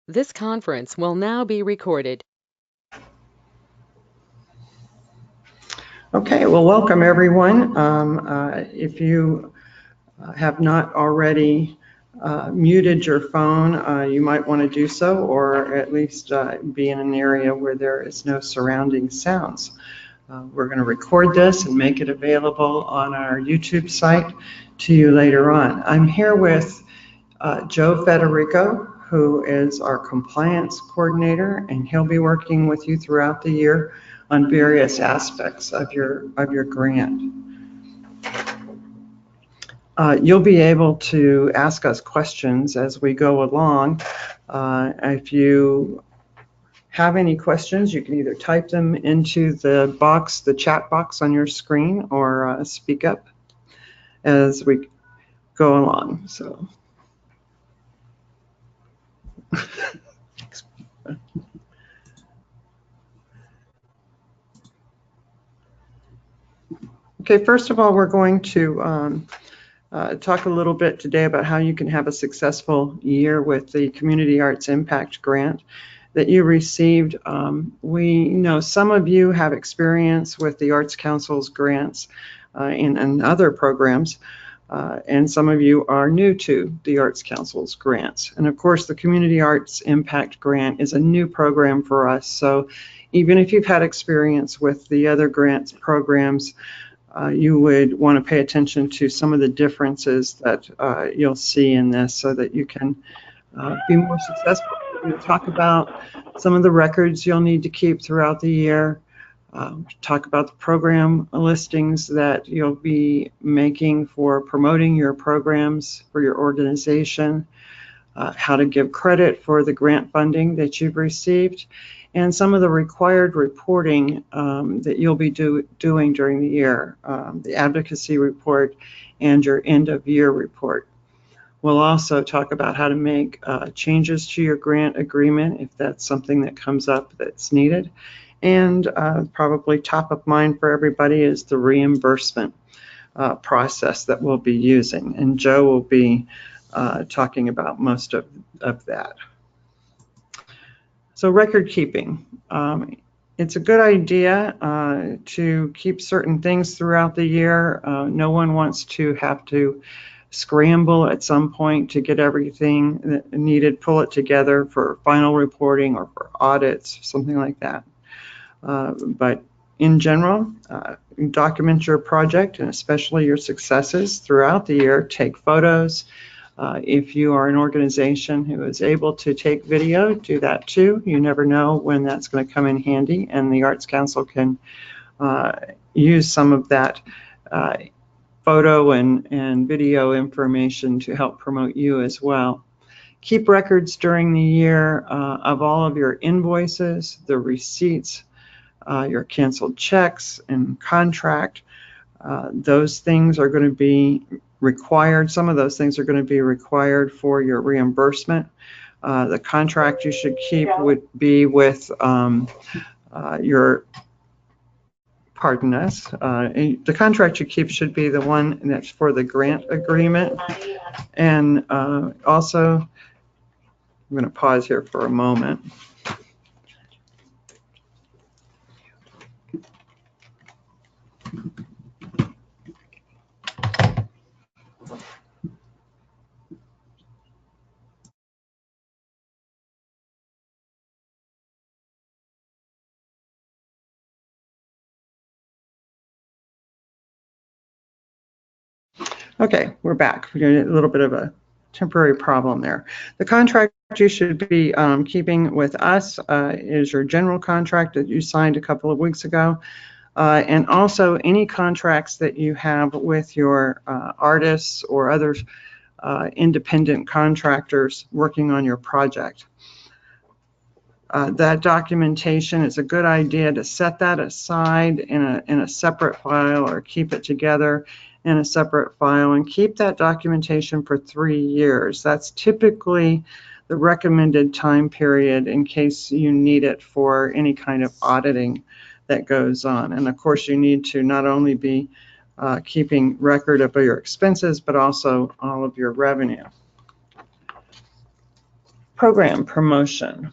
This conference will now be recorded. Okay, well, welcome everyone. If you have not already muted your phone, you might want to do so, or at least be in an area where there is no surrounding sounds. We're going to record this and make it available on our YouTube site to you later on. I'm here with Joe Federico, who is our compliance coordinator, and he'll be working with you throughout the year on various aspects of your grant. You'll be able to ask us questions as we go along. If you have any questions, you can either type them into the box, the chat box on your screen, or speak up as we go along. So. Okay, first of all, we're going to talk a little bit today about how you can have a successful year with the Community Arts Impact Grant that you received. We know some of you have experience with the Arts Council's grants and other programs, and some of you are new to the Arts Council's grants. And of course, the Community Arts Impact Grant is a new program for us, so even if you've had experience with the other grants programs, you would want to pay attention to some of the differences that you'll see in this so that you can be more successful. We'll talk about some of the records you'll need to keep throughout the year, talk about the program listings that you'll be making for promoting your programs for your organization, how to give credit for the grant funding that you've received, and some of the required reporting that you'll be doing during the year, the advocacy report and your end of year report. We'll also talk about how to make changes to your grant agreement if that's something that comes up that's needed. And probably top of mind for everybody is the reimbursement process that we'll be using. And Joe will be talking about most of that. So record keeping. It's a good idea to keep certain things throughout the year. No one wants to have to scramble at some point to get everything needed, pull it together for final reporting or for audits, something like that. But in general, document your project and especially your successes throughout the year. Take photos. If you are an organization who is able to take video, do that too. You never know when that's going to come in handy, and the Arts Council can use some of that photo and video information to help promote you as well. Keep records during the year of all of your invoices, the receipts, your canceled checks and contract. Those things are going to be required. Some of those things are going to be required for your reimbursement. The contract you should keep would be with the contract you keep should be the one that's for the grant agreement. And also, I'm going to pause here for a moment. Okay, we're back. We got a little bit of a temporary problem there. The contract you should be keeping with us is your general contract that you signed a couple of weeks ago, and also any contracts that you have with your artists or other independent contractors working on your project. That documentation, is a good idea to set that aside in a separate file or keep it together in a separate file and keep that documentation for 3 years. That's typically the recommended time period in case you need it for any kind of auditing that goes on. And of course, you need to not only be keeping record of your expenses, but also all of your revenue. Program promotion.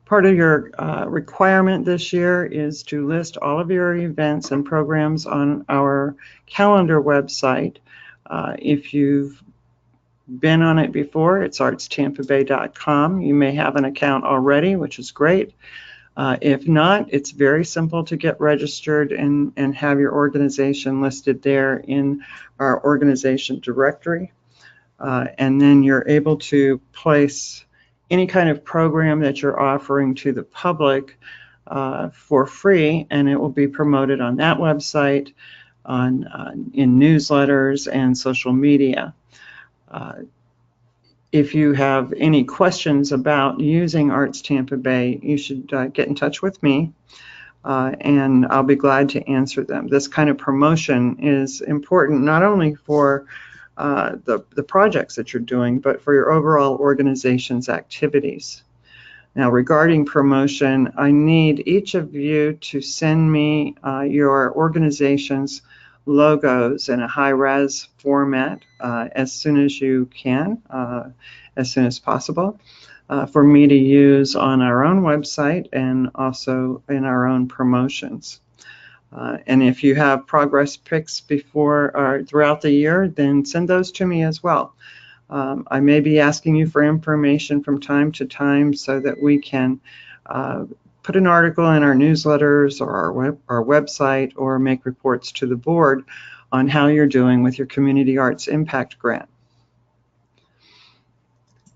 Part of your requirement this year is to list all of your events and programs on our calendar website. If you've been on it before, it's artstampabay.com. You may have an account already, which is great. If not, it's very simple to get registered and have your organization listed there in our organization directory. And then you're able to place any kind of program that you're offering to the public for free, and it will be promoted on that website, in newsletters and social media. If you have any questions about using Arts Tampa Bay, you should get in touch with me, and I'll be glad to answer them. This kind of promotion is important not only for the projects that you're doing, but for your overall organization's activities. Now, regarding promotion, I need each of you to send me your organization's logos in a high-res format as soon as you can, as soon as possible, for me to use on our own website and also in our own promotions. And if you have progress pics before or throughout the year, then send those to me as well. I may be asking you for information from time to time so that we can put an article in our newsletters or our website, or make reports to the board on how you're doing with your Community Arts Impact Grant.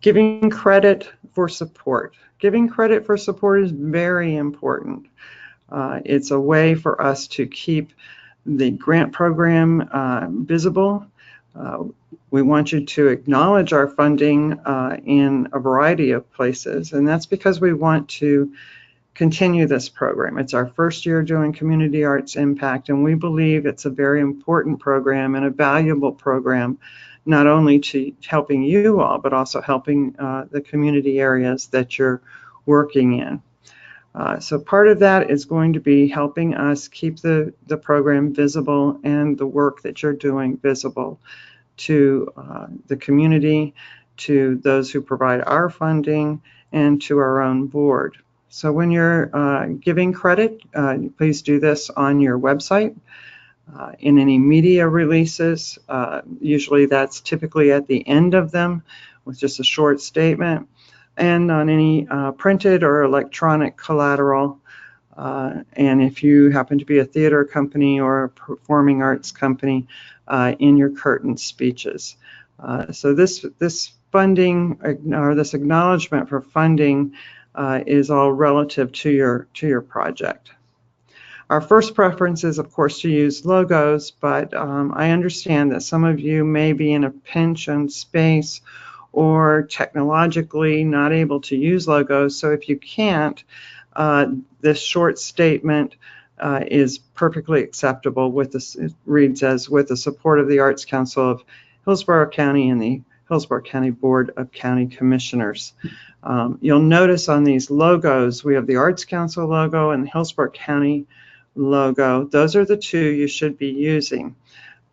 Giving credit for support. Giving credit for support is very important. It's a way for us to keep the grant program visible. We want you to acknowledge our funding in a variety of places, and that's because we want to continue this program. It's our first year doing Community Arts Impact, and we believe it's a very important program and a valuable program, not only to helping you all, but also helping the community areas that you're working in. So part of that is going to be helping us keep the program visible and the work that you're doing visible to the community, to those who provide our funding, and to our own board. So when you're giving credit, please do this on your website, in any media releases. Usually that's typically at the end of them with just a short statement, and on any printed or electronic collateral. And if you happen to be a theater company or a performing arts company, in your curtain speeches. So this funding, or this acknowledgement for funding, is all relative to your project. Our first preference is, of course, to use logos, but I understand that some of you may be in a pinch on space or technologically not able to use logos. So if you can't, this short statement is perfectly acceptable. With this, it reads as, with the support of the Arts Council of Hillsborough County and the Hillsborough County Board of County Commissioners. You'll notice on these logos, we have the Arts Council logo and the Hillsborough County logo. Those are the two you should be using.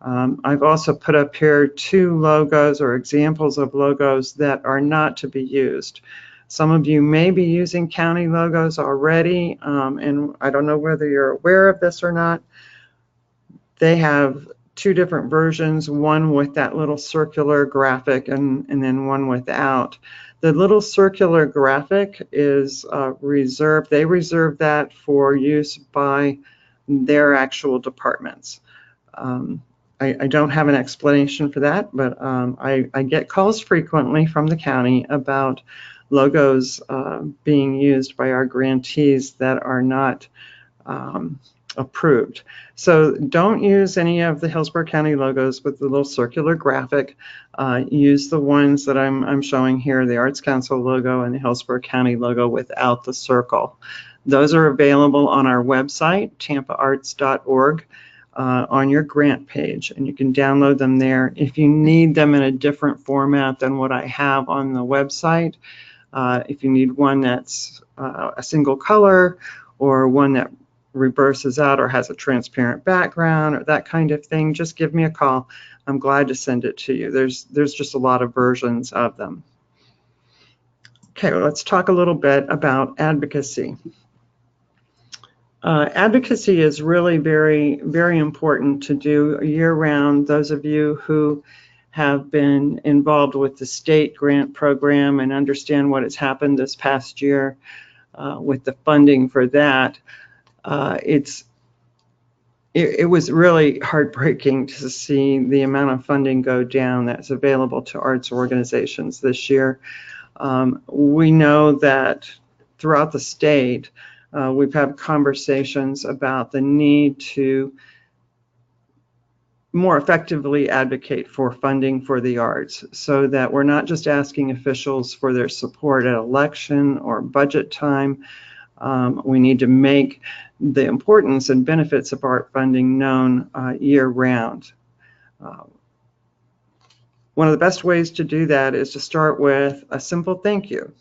I've also put up here two logos or examples of logos that are not to be used. Some of you may be using county logos already, and I don't know whether you're aware of this or not. They have two different versions, one with that little circular graphic and then one without. The little circular graphic is reserved. They reserve that for use by their actual departments. I don't have an explanation for that, but I get calls frequently from the county about logos being used by our grantees that are not approved. So don't use any of the Hillsborough County logos with the little circular graphic. Use the ones that I'm showing here, the Arts Council logo and the Hillsborough County logo without the circle. Those are available on our website, tampaarts.org, on your grant page, and you can download them there. If you need them in a different format than what I have on the website, if you need one that's a single color, or one that reverses out or has a transparent background, or that kind of thing, just give me a call. I'm glad to send it to you. There's just a lot of versions of them. Okay, well, let's talk a little bit about advocacy. Advocacy is really very, very important to do year-round. Those of you who have been involved with the state grant program and understand what has happened this past year with the funding for that, it was really heartbreaking to see the amount of funding go down that's available to arts organizations this year. We know that throughout the state, we've had conversations about the need to more effectively advocate for funding for the arts so that we're not just asking officials for their support at election or budget time. We need to make the importance and benefits of art funding known year-round. One of the best ways to do that is to start with a simple thank you.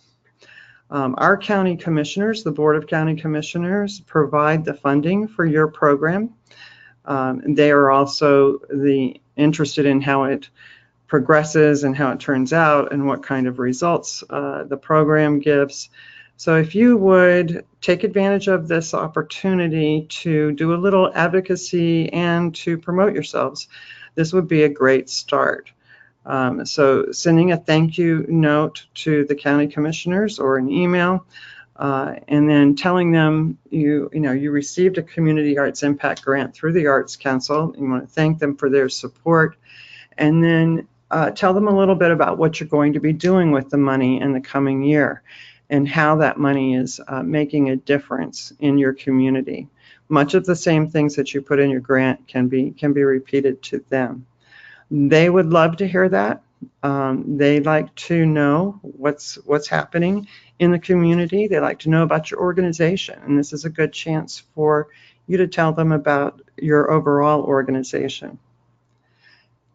Our county commissioners, the Board of County Commissioners, provide the funding for your program. They are also interested in how it progresses and how it turns out and what kind of results the program gives. So if you would take advantage of this opportunity to do a little advocacy and to promote yourselves, this would be a great start. So sending a thank you note to the county commissioners or an email, and then telling them you received a Community Arts Impact Grant through the Arts Council. You want to thank them for their support, and then tell them a little bit about what you're going to be doing with the money in the coming year and how that money is making a difference in your community. Much of the same things that you put in your grant can be repeated to them. They would love to hear that. They like to know what's happening in the community. They like to know about your organization, and this is a good chance for you to tell them about your overall organization.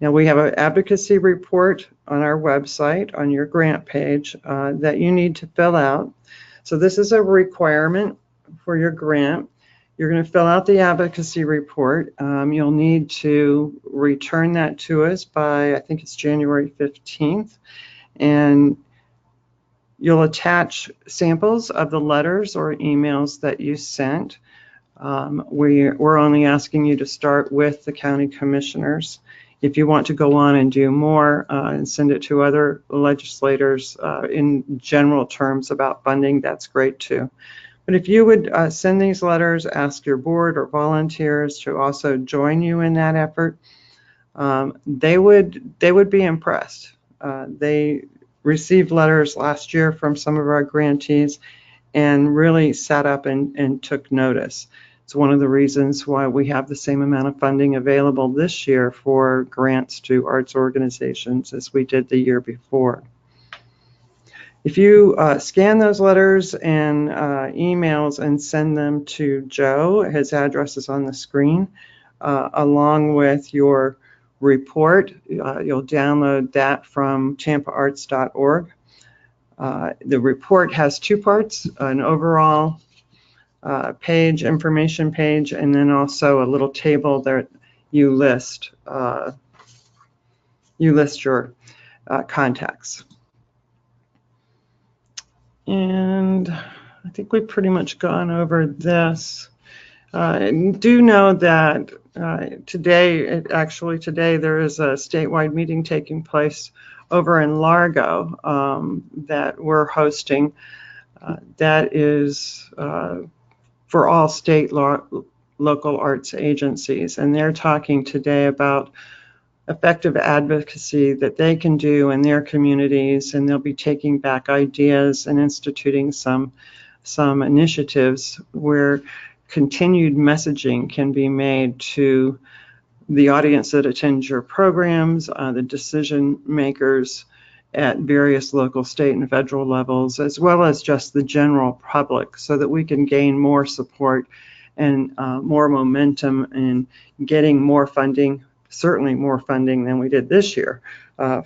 Now, we have an advocacy report on our website on your grant page that you need to fill out. So this is a requirement for your grant. You're going to fill out the advocacy report. You'll need to return that to us by, I think it's January 15th. And you'll attach samples of the letters or emails that you sent. We're only asking you to start with the county commissioners. If you want to go on and do more and send it to other legislators in general terms about funding, that's great too. But if you would send these letters, ask your board or volunteers to also join you in that effort, they would be impressed. They received letters last year from some of our grantees and really sat up and took notice. It's one of the reasons why we have the same amount of funding available this year for grants to arts organizations as we did the year before. If you scan those letters and emails and send them to Joe, his address is on the screen, along with your report, you'll download that from tampaarts.org. The report has two parts, an overall page, information page, and then also a little table that you list your contacts. And I think we've pretty much gone over this. Do know that today there is a statewide meeting taking place over in Largo that we're hosting. That is for all state local arts agencies, and they're talking today about effective advocacy that they can do in their communities, and they'll be taking back ideas and instituting some initiatives where continued messaging can be made to the audience that attends your programs, the decision makers at various local, state, and federal levels, as well as just the general public, so that we can gain more support and more momentum in getting more funding, certainly more funding than we did this year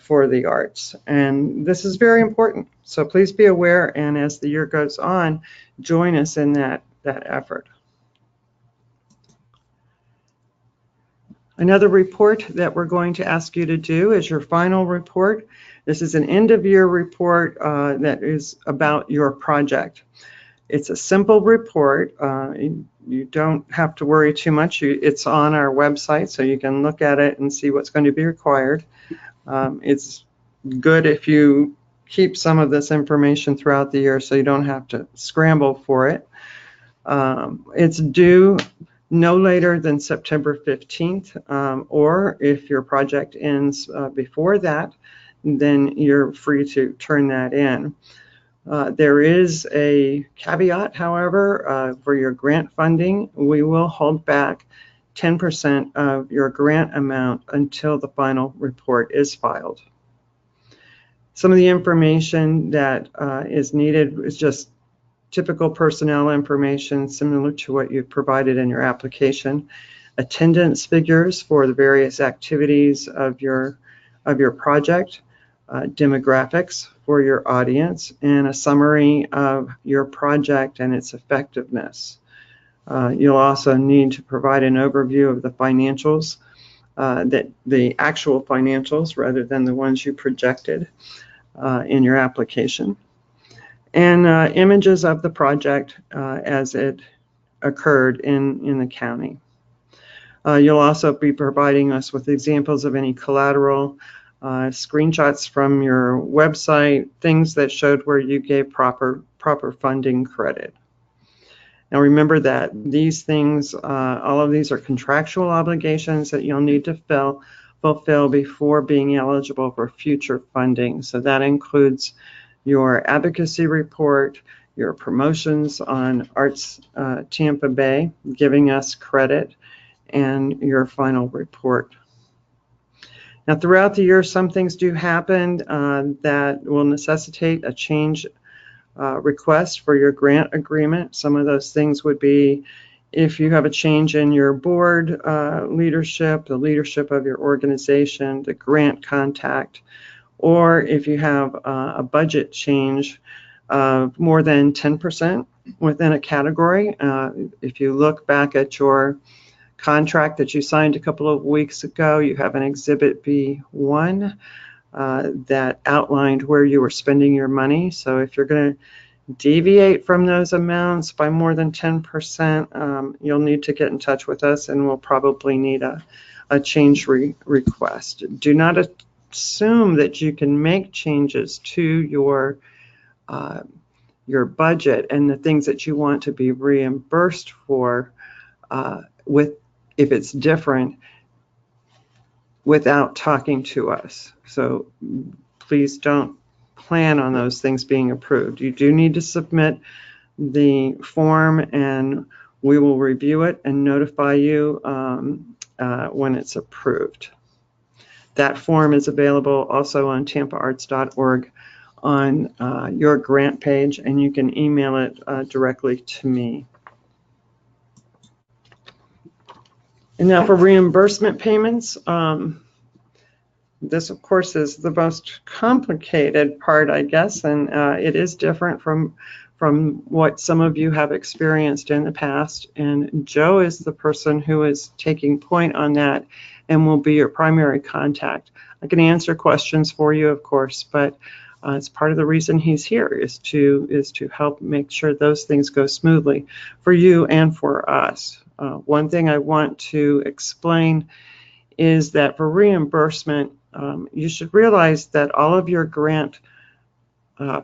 for the arts. And this is very important. So please be aware, and as the year goes on, join us in that effort. Another report that we're going to ask you to do is your final report. This is an end-of-year report that is about your project. It's a simple report. You don't have to worry too much. It's on our website, so you can look at it and see what's going to be required. It's good if you keep some of this information throughout the year so you don't have to scramble for it. It's due no later than September 15th, or if your project ends before that, then you're free to turn that in. There is a caveat, however, for your grant funding. We will hold back 10% of your grant amount until the final report is filed. Some of the information that is needed is just typical personnel information similar to what you've provided in your application, attendance figures for the various activities of your project, demographics for your audience, and a summary of your project and its effectiveness. You'll also need to provide an overview of the financials, the actual financials rather than the ones you projected in your application, and images of the project as it occurred in the county. You'll also be providing us with examples of any collateral, screenshots from your website, things that showed where you gave proper funding credit. Now remember that these things, all of these are contractual obligations that you'll need to fulfill before being eligible for future funding. So that includes your advocacy report, your promotions on Arts Tampa Bay, giving us credit, and your final report. Now, throughout the year, some things do happen that will necessitate a change request for your grant agreement. Some of those things would be if you have a change in your board leadership, the leadership of your organization, the grant contact, or if you have a budget change of more than 10% within a category. If you look back at your contract that you signed a couple of weeks ago, you have an Exhibit B1 that outlined where you were spending your money. So if you're going to deviate from those amounts by more than 10%, you'll need to get in touch with us, and we'll probably need a change request. Do not assume that you can make changes to your budget and the things that you want to be reimbursed for if it's different without talking to us. So please don't plan on those things being approved. You do need to submit the form, and we will review it and notify you when it's approved. That form is available also on tampaarts.org on your grant page, and you can email it directly to me. And now for reimbursement payments, this of course is the most complicated part, I guess, and it is different from what some of you have experienced in the past. And Joe is the person who is taking point on that and will be your primary contact. I can answer questions for you, of course, but it's part of the reason he's here is to help make sure those things go smoothly for you and for us. One thing I want to explain is that for reimbursement, you should realize that all of your grant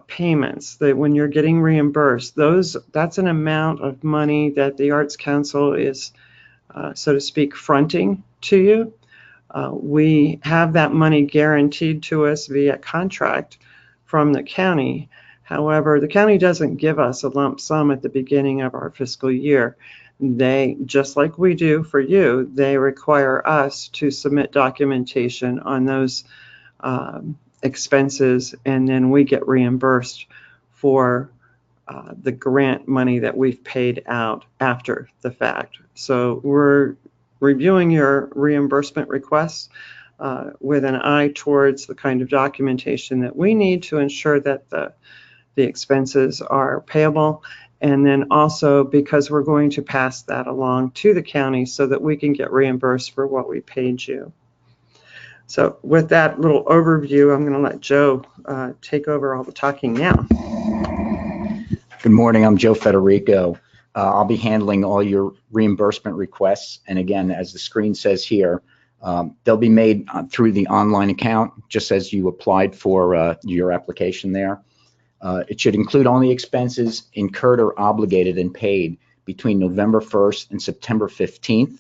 payments, that when you're getting reimbursed, that's an amount of money that the Arts Council is, so to speak, fronting to you. We have that money guaranteed to us via contract from the county. However, the county doesn't give us a lump sum at the beginning of our fiscal year. They, just like we do for you, they require us to submit documentation on those expenses, and then we get reimbursed for the grant money that we've paid out after the fact. So we're reviewing your reimbursement requests with an eye towards the kind of documentation that we need to ensure that the expenses are payable, And then also because we're going to pass that along to the county so that we can get reimbursed for what we paid you. So with that little overview, I'm going to let Joe take over all the talking now. Good morning, I'm Joe Federico. I'll be handling all your reimbursement requests. And again, as the screen says here, they'll be made through the online account, just as you applied for your application there. It should include only expenses incurred or obligated and paid between November 1st and September 15th.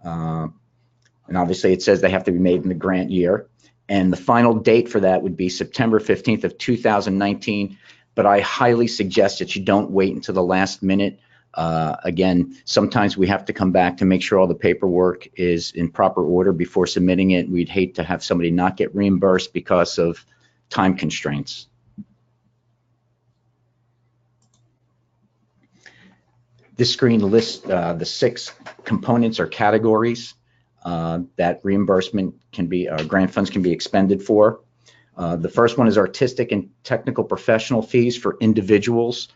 And obviously it says they have to be made in the grant year. And the final date for that would be September 15th of 2019. But I highly suggest that you don't wait until the last minute. Again, sometimes we have to come back to make sure all the paperwork is in proper order before submitting it. We'd hate to have somebody not get reimbursed because of time constraints. This screen lists the 6 components or categories that reimbursement can be, grant funds can be expended for. The first one is artistic and technical professional fees for individuals.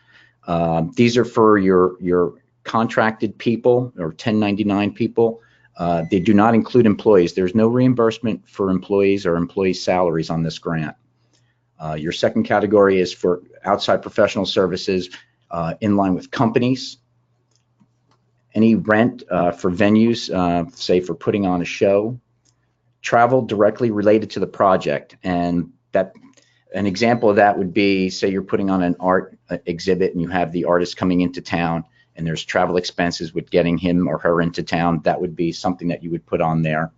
These are for your contracted people or 1099 people. They do not include employees. There's no reimbursement for employees or employee salaries on this grant. Your second category is for outside professional services in line with companies. Any rent for venues, say for putting on a show. Travel directly related to the project, and that an example of that would be, say you're putting on an art exhibit and you have the artist coming into town and there's travel expenses with getting him or her into town. That would be something that you would put on there.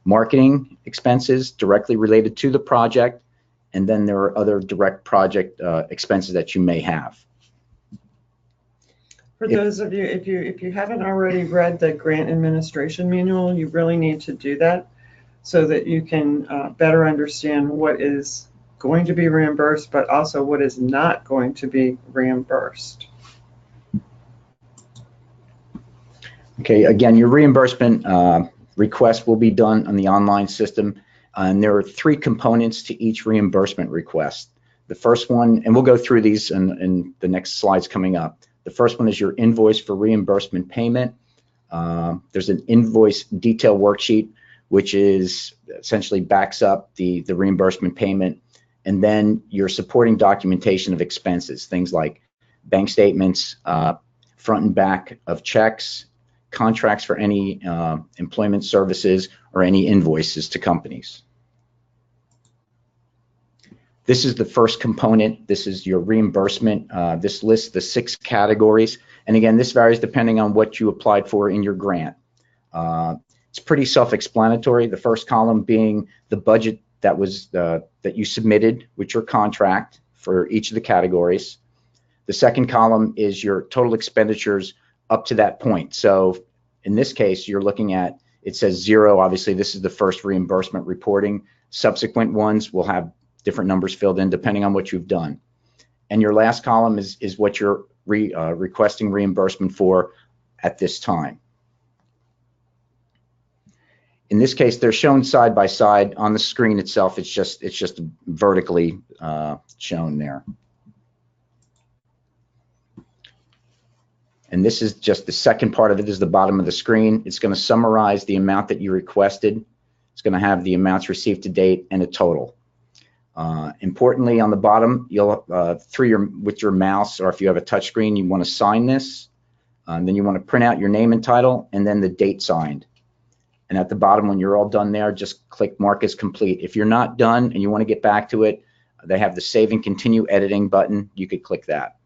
Marketing expenses directly related to the project, and then there are other direct project expenses that you may have. For those of you, if you haven't already read the grant administration manual, you really need to do that so that you can better understand what is going to be reimbursed, but also what is not going to be reimbursed. Okay, again, your reimbursement request will be done on the online system, and there are 3 components to each reimbursement request. The first one, and we'll go through these in the next slides coming up. The first one is your invoice for reimbursement payment. There's an invoice detail worksheet, which is essentially backs up the reimbursement payment. And then your supporting documentation of expenses, things like bank statements, front and back of checks, contracts for any employment services, or any invoices to companies. This is the first component. This is your reimbursement. This lists the 6 categories. And again, this varies depending on what you applied for in your grant. It's pretty self-explanatory. The first column being the budget that was that you submitted with your contract for each of the categories. The second column is your total expenditures up to that point. So in this case, you're looking at, it says 0. Obviously, this is the first reimbursement reporting. Subsequent ones will have different numbers filled in depending on what you've done. And your last column is what you're requesting reimbursement for at this time. In this case, they're shown side by side on the screen itself. It's just vertically shown there. And this is just the second part of it, is the bottom of the screen. It's going to summarize the amount that you requested. It's going to have the amounts received to date and a total. Importantly, on the bottom, you'll with your mouse, or if you have a touch screen, you want to sign this. Then you want to print out your name and title, and then the date signed. And at the bottom, when you're all done there, just click Mark as complete. If you're not done and you want to get back to it, they have the Save and Continue Editing button. You could click that.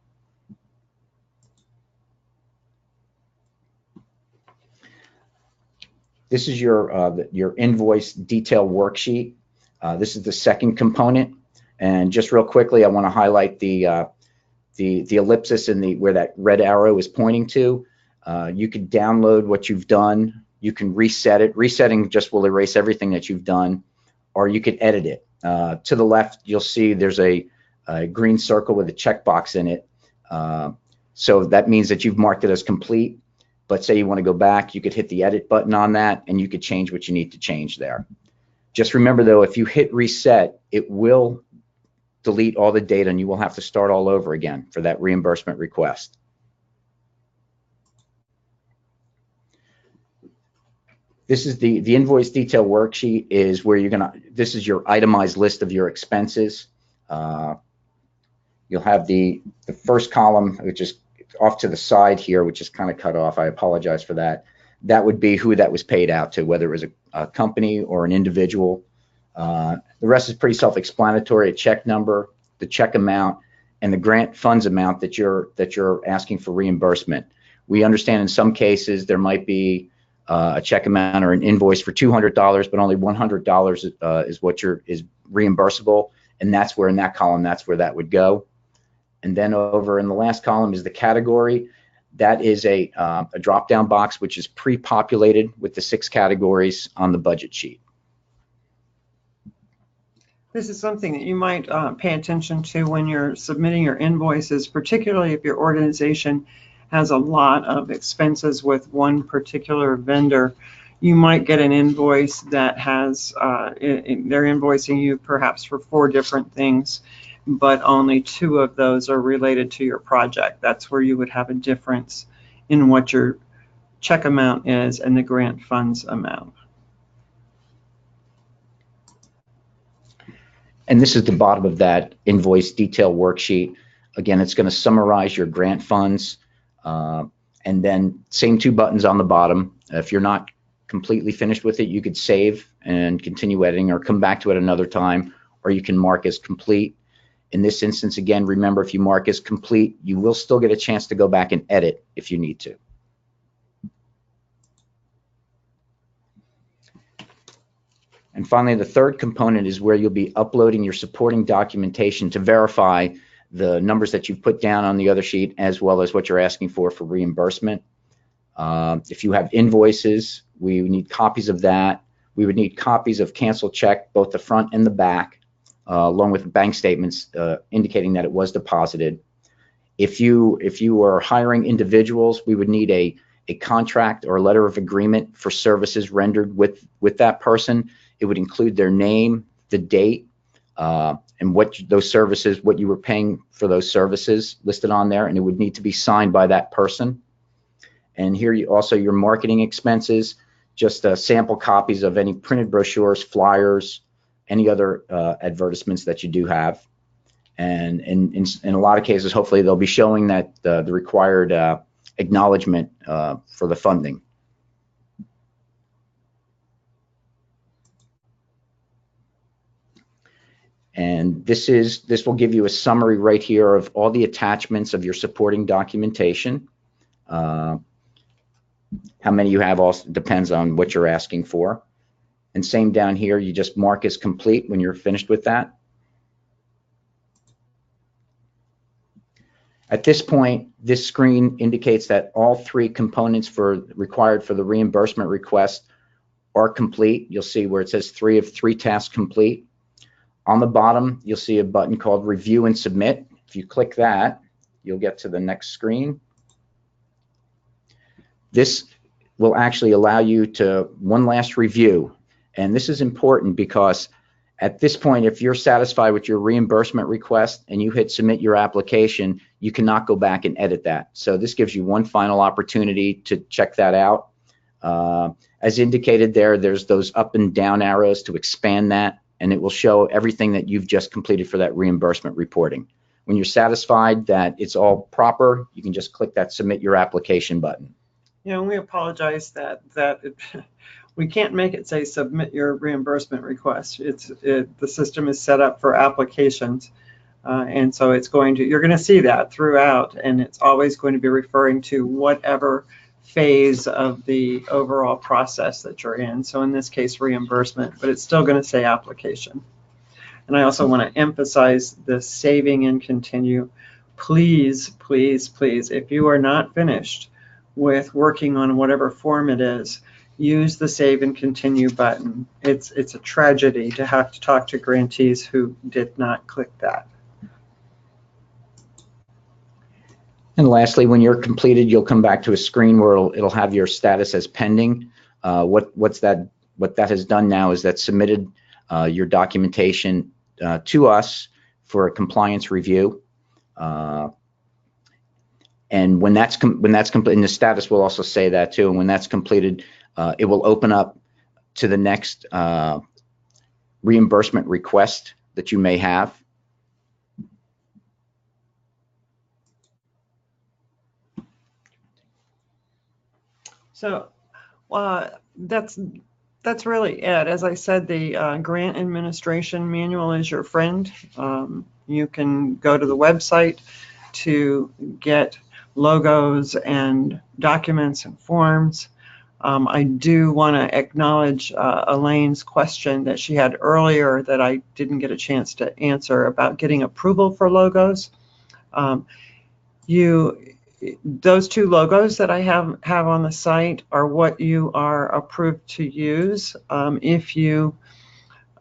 This is your invoice detail worksheet. This is the second component. And just real quickly, I want to highlight the ellipsis and where that red arrow is pointing to. You could download what you've done. You can reset it. Resetting just will erase everything that you've done, or you could edit it. To the left, you'll see there's a green circle with a checkbox in it. So that means that you've marked it as complete. But say you want to go back, you could hit the edit button on that, and you could change what you need to change there. Just remember, though, if you hit reset, it will delete all the data and you will have to start all over again for that reimbursement request. This is the invoice detail worksheet is where this is your itemized list of your expenses. You'll have the first column, which is off to the side here, which is kind of cut off. I apologize for that. That would be who that was paid out to, whether it was a company or an individual. The rest is pretty self-explanatory: a check number, the check amount, and the grant funds amount that you're asking for reimbursement. We understand in some cases there might be a check amount or an invoice for $200, but only $100 is what is reimbursable, and that's where in that column that's where that would go. And then over in the last column is the category. That is a drop-down box which is pre-populated with the 6 categories on the budget sheet. This is something that you might pay attention to when you're submitting your invoices, particularly if your organization has a lot of expenses with one particular vendor. You might get an invoice that has, they're invoicing you perhaps for 4 different things, but only 2 of those are related to your project. That's where you would have a difference in what your check amount is and the grant funds amount. And this is the bottom of that invoice detail worksheet. Again, it's going to summarize your grant funds, and then same 2 buttons on the bottom. If you're not completely finished with it, you could save and continue editing or come back to it another time, or you can mark as complete. In this instance, again, remember, if you mark as complete, you will still get a chance to go back and edit if you need to. And finally, the third component is where you'll be uploading your supporting documentation to verify the numbers that you've put down on the other sheet, as well as what you're asking for reimbursement. If you have invoices, we need copies of that. We would need copies of canceled check, both the front and the back, along with bank statements indicating that it was deposited. If you are hiring individuals, we would need a contract or a letter of agreement for services rendered with that person. It would include their name, the date, and what you were paying for those services listed on there, and it would need to be signed by that person. And here also your marketing expenses, just sample copies of any printed brochures, flyers, any other advertisements that you do have. And in a lot of cases, hopefully they'll be showing that the required acknowledgement for the funding. And this will give you a summary right here of all the attachments of your supporting documentation. How many you have also depends on what you're asking for. And same down here, you just mark as complete when you're finished with that. At this point, this screen indicates that all 3 components required for the reimbursement request are complete. You'll see where it says 3 of 3 tasks complete. On the bottom, you'll see a button called Review and Submit. If you click that, you'll get to the next screen. This will actually allow you to one last review. And this is important because at this point, if you're satisfied with your reimbursement request and you hit submit your application, you cannot go back and edit that. So this gives you one final opportunity to check that out. As indicated there's those up and down arrows to expand that, and it will show everything that you've just completed for that reimbursement reporting. When you're satisfied that it's all proper, you can just click that submit your application button. You know, we apologize that we can't make it say submit your reimbursement request. The system is set up for applications, and so you're going to see that throughout, and it's always going to be referring to whatever phase of the overall process that you're in. So in this case, reimbursement, but it's still going to say application. And I also want to emphasize the saving and continue. Please, please, please, if you are not finished with working on whatever form it is, use the save and continue button. It's a tragedy to have to talk to grantees who did not click that. And lastly, when you're completed, you'll come back to a screen where it'll have your status as pending. What that has done now is that submitted your documentation to us for a compliance review. And when that's complete, and the status will also say that too, and when that's completed, it will open up to the next reimbursement request that you may have. So that's really it. As I said, the grant administration manual is your friend. You can go to the website to get logos and documents and forms. I do want to acknowledge Elaine's question that she had earlier that I didn't get a chance to answer about getting approval for logos. Those two logos that I have on the site are what you are approved to use. If you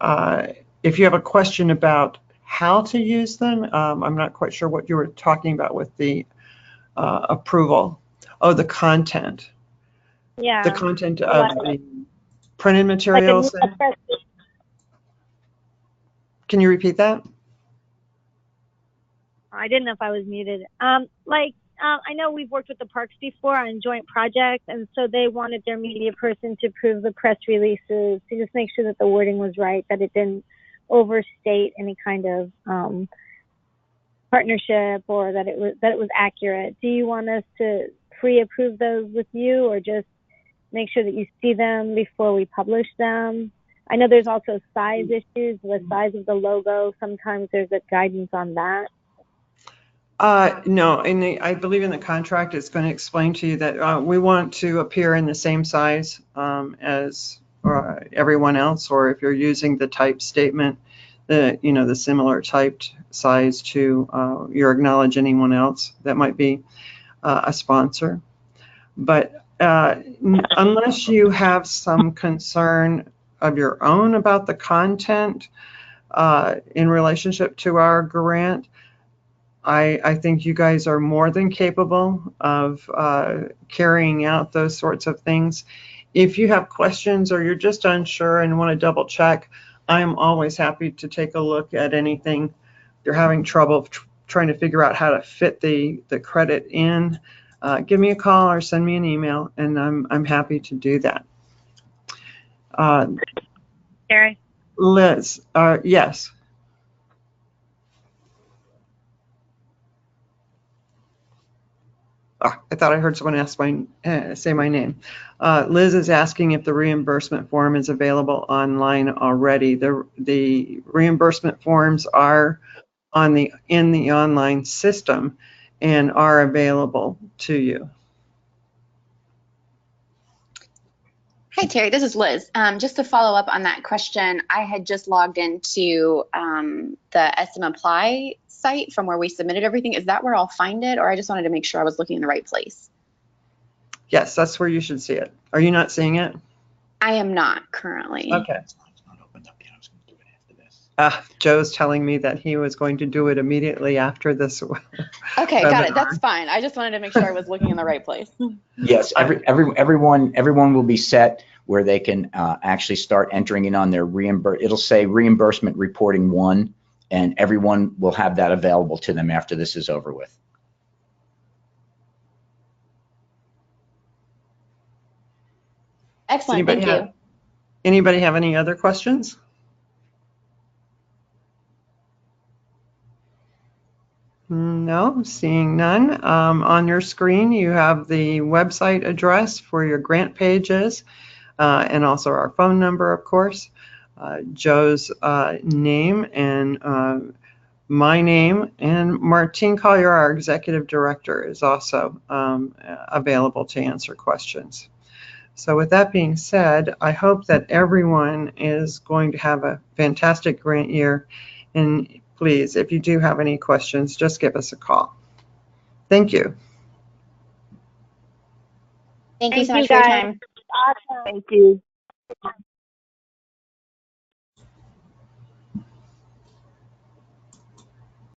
have a question about how to use them, I'm not quite sure what you were talking about with the approval. Oh, the content. Yeah. The content of the printed materials. Can you repeat that? I didn't know if I was muted. I know we've worked with the parks before on joint projects, and so they wanted their media person to approve the press releases to just make sure that the wording was right, that it didn't overstate any kind of partnership, or that it was accurate. Do you want us to pre-approve those with you, or just make sure that you see them before we publish them? I know there's also size issues, the size of the logo. Sometimes there's a guidance on that. No, I believe in the contract it's going to explain to you that we want to appear in the same size as everyone else, or if you're using the type statement, the similar typed size to your acknowledge anyone else that might be a sponsor. But unless you have some concern of your own about the content in relationship to our grant, I think you guys are more than capable of carrying out those sorts of things. If you have questions or you're just unsure and want to double check, I am always happy to take a look at anything. If you're having trouble trying to figure out how to fit the credit in, give me a call or send me an email, and I'm happy to do that. Carrie? Liz, yes. I thought I heard someone ask say my name. Liz is asking if the reimbursement form is available online already. The reimbursement forms are in the online system and are available to you. Hi, Terry. This is Liz. Just to follow up on that question, I had just logged into the SM Apply site from where we submitted everything. Is that where I'll find it, or I just wanted to make sure I was looking in the right place? Yes, that's where you should see it. Are you not seeing it? I am not currently. Okay. Joe's telling me that he was going to do it immediately after this. Okay, got it. That's fine. I just wanted to make sure I was looking in the right place. Yes, everyone will be set where they can actually start entering in on their it'll say reimbursement reporting 1, and everyone will have that available to them after this is over with. Excellent. Thank you. Anybody have any other questions? No, seeing none. On your screen, you have the website address for your grant pages, and also our phone number, of course, Joe's name, and my name, and Martine Collier, our executive director, is also available to answer questions. So with that being said, I hope that everyone is going to have a fantastic grant year, and please, if you do have any questions, just give us a call. Thank you. Thank you so much for your time. Awesome. Thank you.